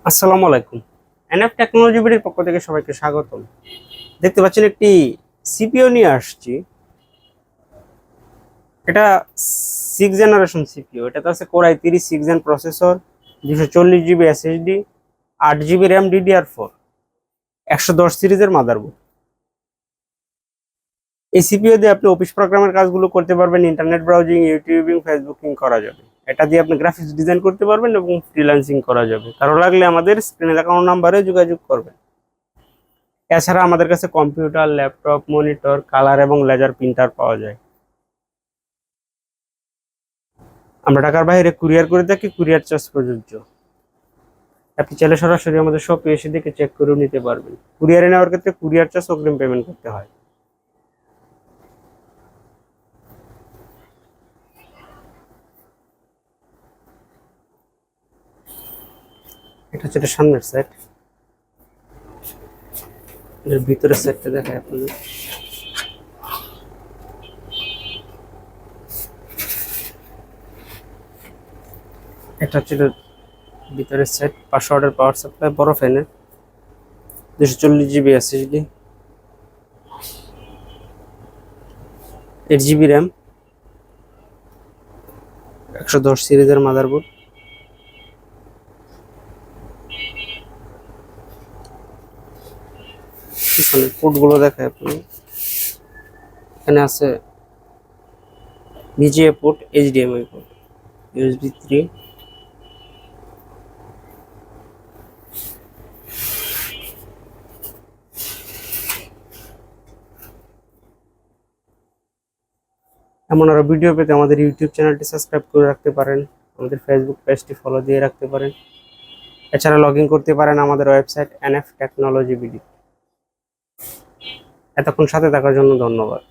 আসসালামু আলাইকুম। NF technology বিডির পক্ষ থেকে সবাইকে স্বাগতম। দেখতে পাচ্ছেন একটি সিপিইউ নিয়ে আসছি। এটা 6 জেনারেশন সিপিইউ। এটাতে আছে core i3 6 gen processor, 240 GB SSD, 8 GB RAM DDR4, 110 সিরিজের মাদারবোর্ড। এই সিপিইউ দিয়ে আপনি অফিস প্রোগ্রামের কাজগুলো করতে পারবেন, ইন্টারনেট ব্রাউজিং, ইউটিউবিং, ফেসবুকিং করা যাবে। এটা দিয়ে আপনি গ্রাফিক্স ডিজাইন করতে পারবেন এবং ফ্রিল্যান্সিং করা যাবে। কারো লাগলে আমাদের স্ক্রিনে দেখানো নাম্বারে যোগাযোগ করবেন। এছাড়া আমাদের কাছে কম্পিউটার, ল্যাপটপ, মনিটর, কালার এবং লেজার প্রিন্টার পাওয়া যায়। আমরা ঢাকার বাইরে কুরিয়ার করে থাকি, কুরিয়ার চার্জ প্রযোজ্য। আপনি চাইলে সরাসরি আমাদের শপে এসে দেখে চেক করেও নিতে পারবেন। কুরিয়ারে নেওয়ার ক্ষেত্রে কুরিয়ার চার্জ অগ্রিম পেমেন্ট করতে হয়। এটা হচ্ছে এটা সামনের সেট। এর ভিতরের সেটটা দেখায় আপনাদের। এটা হচ্ছে এটার ভিতরের সেট। 500 ওয়াটের পাওয়ার সাপ্লাই, বড় ফ্যানের, 240 জিবি এসএসডি, 8 জিবি র্যাম, 110 সিরিজের মাদারবোর্ড। এখানে পোর্টগুলো দেখায় আপনি। এখানে আছে VGA port, HDMI port, USB 3। এমন আরো ভিডিও পেতে আমাদের ইউটিউব চ্যানেলটি সাবস্ক্রাইব করে রাখতে পারেন, আমাদের ফেসবুক পেজটি ফলো দিয়ে রাখতে পারেন। এছাড়া লগ ইন করতে পারেন আমাদের ওয়েবসাইট NF টেকনোলজি বিডি। এতক্ষণ সাথে থাকার জন্য ধন্যবাদ।